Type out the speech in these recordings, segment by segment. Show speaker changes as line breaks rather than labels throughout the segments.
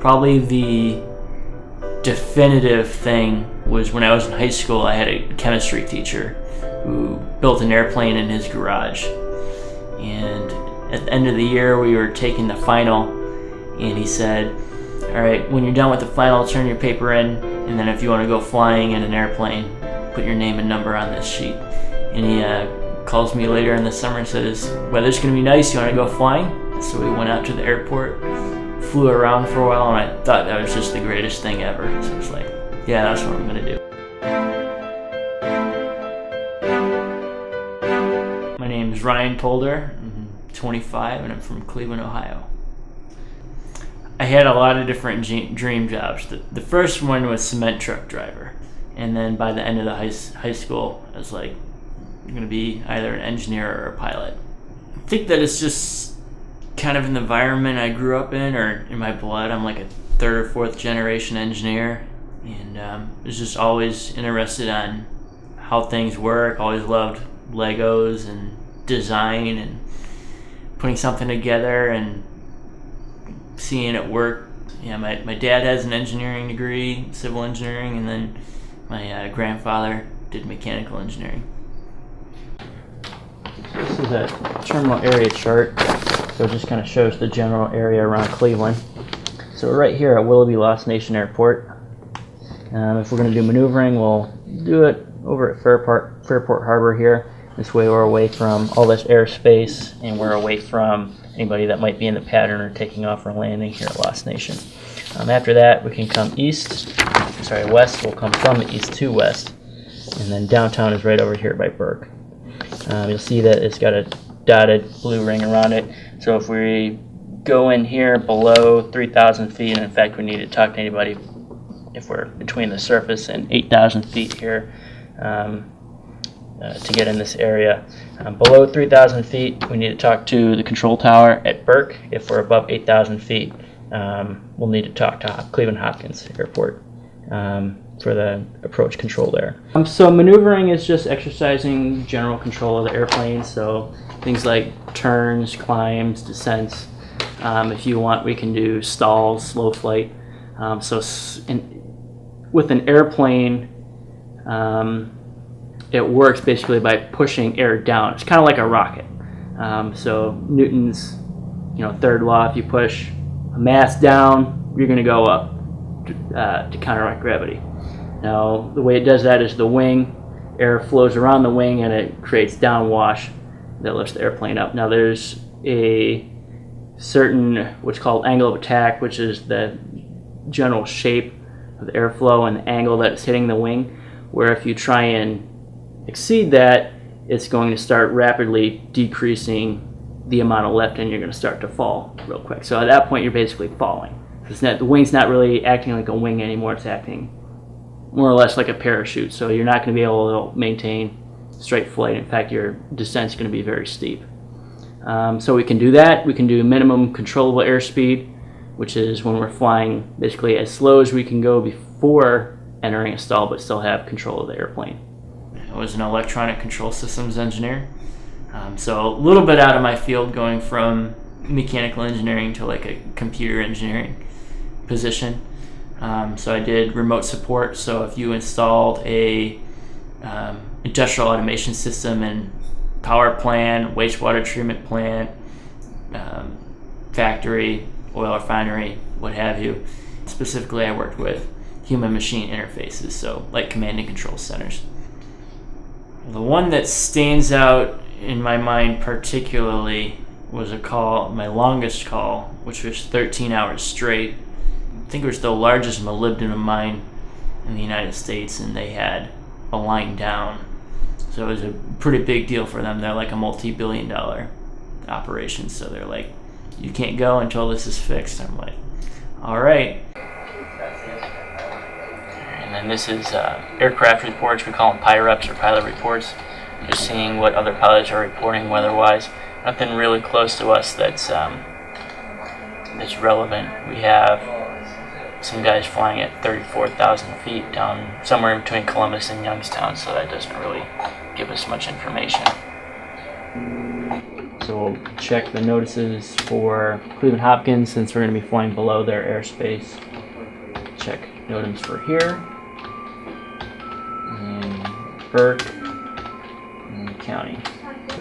Probably the definitive thing was when I was in high school. I had a chemistry teacher who built an airplane in his garage, and at the end of the year we were taking the final, and he said, all right, when you're done with the final, turn your paper in, and then if you want to go flying in an airplane, put your name and number on this sheet. And he calls me later in the summer and says, weather's going to be nice, you want to go flying? So we went out to the airport, flew around for a while, and I thought that was just the greatest thing ever. So I was like, yeah, that's what I'm going to do. My name is Ryan Polder. I'm 25 and I'm from Cleveland, Ohio. I had a lot of different dream jobs. The first one was cement truck driver. And then by the end of the high school, I was like, I'm going to be either an engineer or a pilot. I think that it's just kind of an environment I grew up in, or in my blood. I'm like a third or fourth generation engineer, and was just always interested on how things work. Always loved Legos and design and putting something together and seeing it work. Yeah, my dad has an engineering degree, civil engineering, and then my grandfather did mechanical engineering. This is a terminal area chart, so it just kind of shows the general area around Cleveland. So we're right here at Willoughby Lost Nation Airport. If we're going to do maneuvering, we'll do it over at Fairport Harbor here. This way we're away from all this airspace, and we're away from anybody that might be in the pattern or taking off or landing here at Lost Nation. After that, we can come west. We'll come from the east to west, and then downtown is right over here by Burke. You'll see that it's got a dotted blue ring around it. So if we go in here below 3,000 feet, and in fact we need to talk to anybody if we're between the surface and 8,000 feet here to get in this area. Below 3,000 feet, we need to talk to the control tower at Burke. If we're above 8,000 feet, we'll need to talk to Cleveland Hopkins Airport for the approach control there. So maneuvering is just exercising general control of the airplane, so things like turns, climbs, descents. If you want, we can do stalls, slow flight. With an airplane, it works basically by pushing air down. It's kind of like a rocket. So Newton's third law, if you push a mass down, you're going to go up to counteract gravity. Now, the way it does that is the wing, air flows around the wing and it creates downwash that lifts the airplane up. Now, there's a certain, what's called angle of attack, which is the general shape of the airflow and the angle that it's hitting the wing, where if you try and exceed that, it's going to start rapidly decreasing the amount of lift and you're going to start to fall real quick. So at that point, you're basically falling. The wing's not really acting like a wing anymore, it's acting more or less like a parachute, so you're not going to be able to maintain straight flight. In fact, your descent's going to be very steep. So we can do that. We can do minimum controllable airspeed, which is when we're flying basically as slow as we can go before entering a stall but still have control of the airplane. I was an electronic control systems engineer, so a little bit out of my field, going from mechanical engineering to like a computer engineering position. So I did remote support. So if you installed a industrial automation system in power plant, wastewater treatment plant, factory, oil refinery, what have you, specifically I worked with human-machine interfaces, so like command and control centers. The one that stands out in my mind particularly was my longest call, which was 13 hours straight. I think it was the largest molybdenum mine in the United States, and they had a line down. So it was a pretty big deal for them. They're like a multi-billion-dollar operation, so they're like, you can't go until this is fixed. I'm like, all right. And then this is aircraft reports. We call them PIREPs, or pilot reports. Just seeing what other pilots are reporting weather-wise. Nothing really close to us that's relevant. We have some guys flying at 34,000 feet down somewhere between Columbus and Youngstown, so that doesn't really give us much information. So So we'll check the notices for Cleveland Hopkins since we're going to be flying below their airspace. Check NOTAMs for here, and Burke, and county.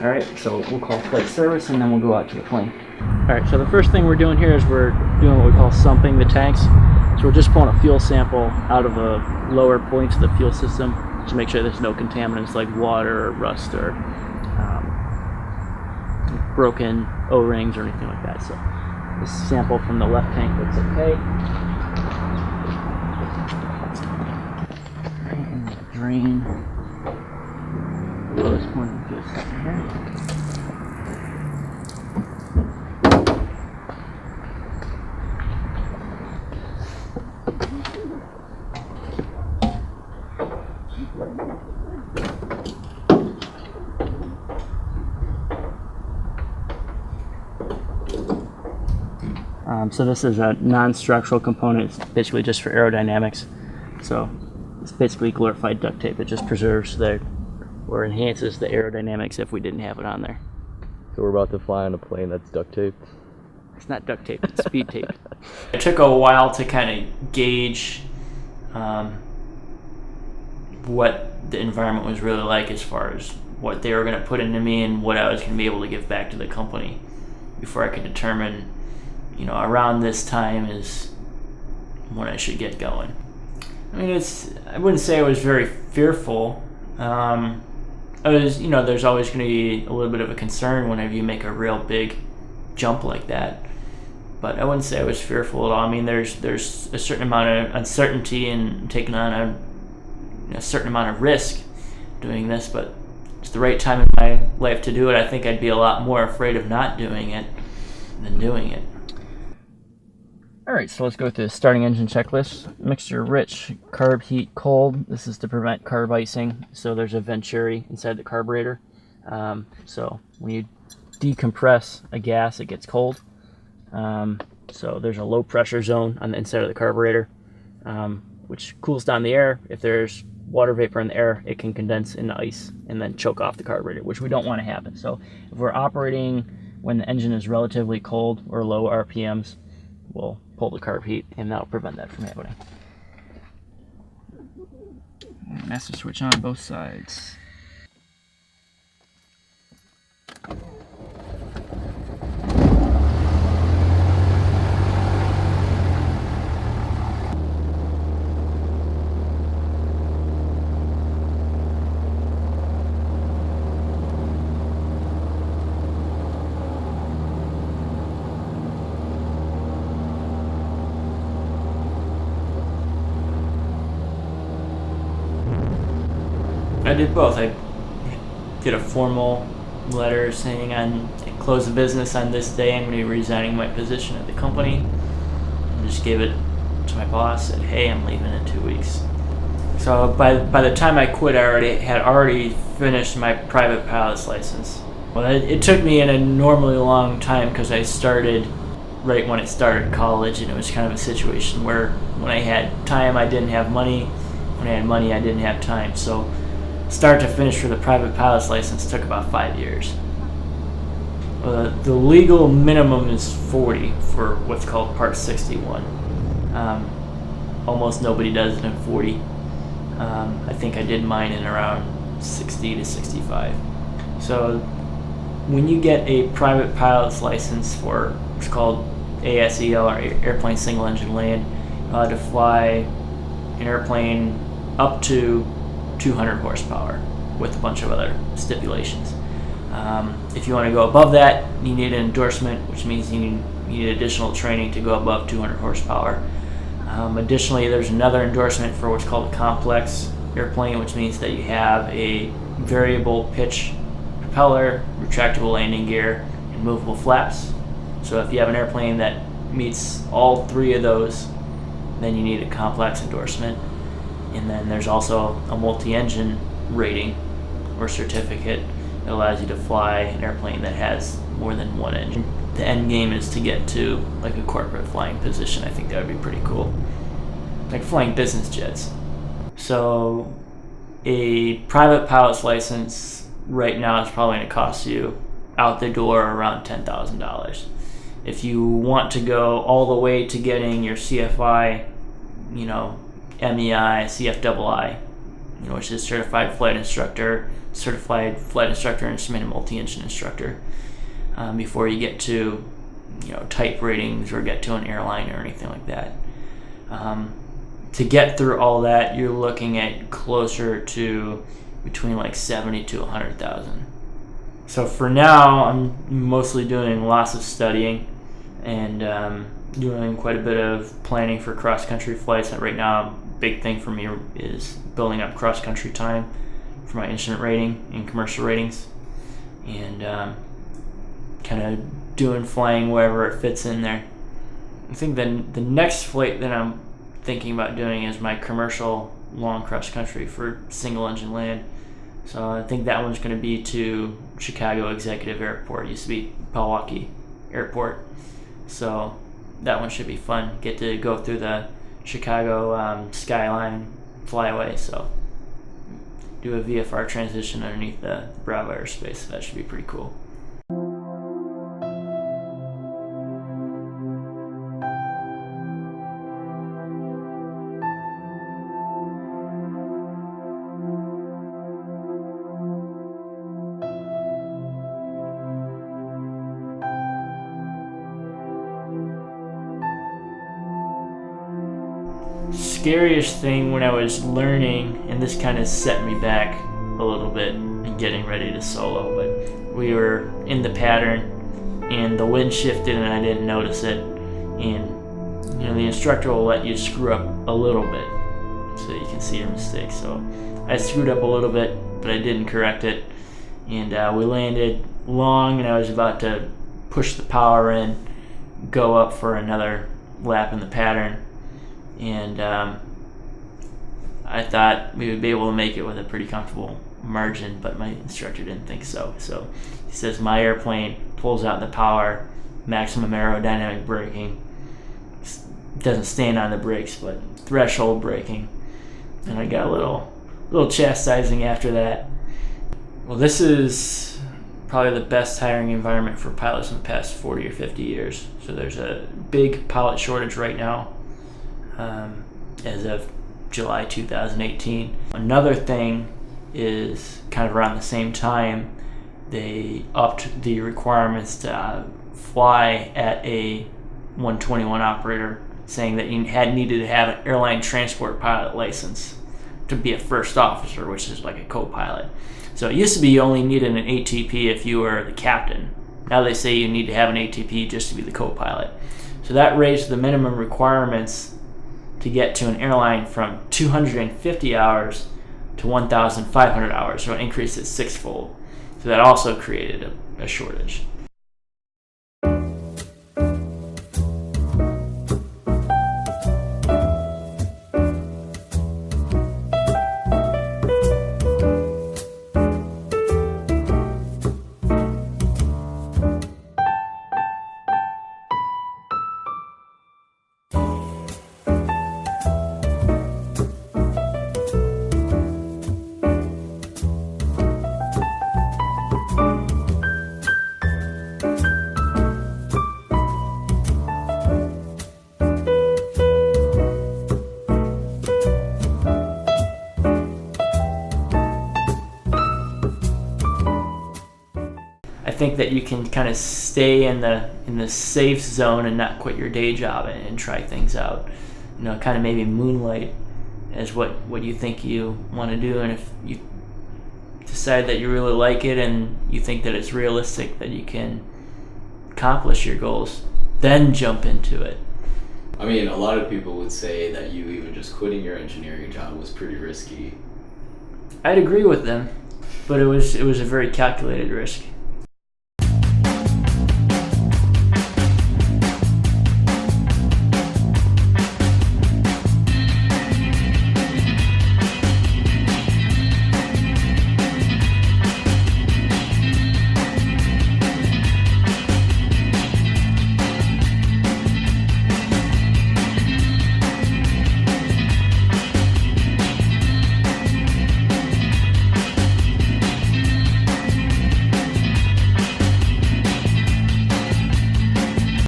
Alright, so we'll call flight service and then we'll go out to the plane. Alright, so the first thing we're doing here is we're doing what we call sumping the tanks. So we're just pulling a fuel sample out of the lower points of the fuel system to make sure there's no contaminants like water or rust or broken O-rings or anything like that. So this sample from the left tank looks okay. Alright, and the drain. Blow this one into a second here. So this is a non-structural component. It's basically just for aerodynamics. So it's basically glorified duct tape. It just preserves or enhances the aerodynamics if we didn't have it on there.
So we're about to fly on a plane that's duct tape?
It's not duct tape, it's speed tape. It took a while to kind of gauge what the environment was really like as far as what they were going to put into me and what I was going to be able to give back to the company before I could determine, around this time is when I should get going. I mean, I wouldn't say I was very fearful. I was, there's always going to be a little bit of a concern whenever you make a real big jump like that. But I wouldn't say I was fearful at all. I mean, there's a certain amount of uncertainty in taking on a certain amount of risk doing this, but it's the right time in my life to do it. I think I'd be a lot more afraid of not doing it than doing it. Alright, so let's go through the starting engine checklist. Mixture rich, carb heat cold. This is to prevent carb icing. So there's a venturi inside the carburetor. So when you decompress a gas, it gets cold. So there's a low pressure zone on the inside of the carburetor, which cools down the air. If there's water vapor in the air, it can condense into ice and then choke off the carburetor, which we don't want to happen. So if we're operating when the engine is relatively cold or low RPMs, we'll pull the carb heat and that'll prevent that from happening. Master switch on both sides. I did both. I did a formal letter saying I close the business on this day. I'm going to be resigning my position at the company. And just gave it to my boss. Said, "Hey, I'm leaving in 2 weeks." So by the time I quit, I had finished my private pilot's license. Well, it took me an abnormally long time because I started right when I started college, and it was kind of a situation where when I had time, I didn't have money. When I had money, I didn't have time. So start to finish for the private pilot's license took about 5 years. The legal minimum is 40 for what's called Part 61. Almost nobody does it in 40. I think I did mine in around 60 to 65. So when you get a private pilot's license for what's called ASEL, or Airplane Single Engine Land, to fly an airplane up to 200 horsepower with a bunch of other stipulations. If you want to go above that, you need an endorsement, which means you need additional training to go above 200 horsepower. Additionally, there's another endorsement for what's called a complex airplane, which means that you have a variable pitch propeller, retractable landing gear, and movable flaps. So if you have an airplane that meets all three of those, then you need a complex endorsement. And then there's also a multi-engine rating or certificate that allows you to fly an airplane that has more than one engine. The end game is to get to like a corporate flying position. I think that would be pretty cool. Like flying business jets. So a private pilot's license right now is probably going to cost you, out the door around $10,000. If you want to go all the way to getting your CFI, MEI, CFII, which is Certified Flight Instructor, Instrument and Multi-Engine Instructor, before you get to, type ratings or get to an airline or anything like that. To get through all that, you're looking at closer to between like 70 to 100,000. So for now, I'm mostly doing lots of studying and doing quite a bit of planning for cross-country flights. And right now, a big thing for me is building up cross-country time for my instrument rating and commercial ratings, and kind of flying wherever it fits in there. I think then the next flight that I'm thinking about doing is my commercial long cross-country for single-engine land. So I think that one's going to be to Chicago Executive Airport. It used to be Milwaukee Airport. So that one should be fun. Get to go through the Chicago skyline flyaway. So do a VFR transition underneath the Bravo airspace. That should be pretty cool. Scariest thing when I was learning, and this kind of set me back a little bit in getting ready to solo, but we were in the pattern and the wind shifted and I didn't notice it, and the instructor will let you screw up a little bit so you can see your mistakes. So I screwed up a little bit, but I didn't correct it, and we landed long and I was about to push the power in, go up for another lap in the pattern, and I thought we would be able to make it with a pretty comfortable margin, but my instructor didn't think so. So he says my airplane pulls out the power, maximum aerodynamic braking, doesn't stand on the brakes, but threshold braking, and I got a little chastising after that. Well, this is probably the best hiring environment for pilots in the past 40 or 50 years. So there's a big pilot shortage right now. As of July 2018. Another thing is kind of around the same time, they upped the requirements to fly at a 121 operator, saying that you needed to have an airline transport pilot license to be a first officer, which is like a co-pilot. So it used to be you only needed an ATP if you were the captain. Now they say you need to have an ATP just to be the co-pilot. So that raised the minimum requirements to get to an airline from 250 hours to 1,500 hours, so it increased it sixfold. So that also created a shortage. I think that you can kind of stay in the safe zone and not quit your day job and try things out. Kind of maybe moonlight as what you think you want to do, and if you decide that you really like it and you think that it's realistic that you can accomplish your goals, then jump into it.
I mean, a lot of people would say that you even just quitting your engineering job was pretty risky.
I'd agree with them, but it was a very calculated risk.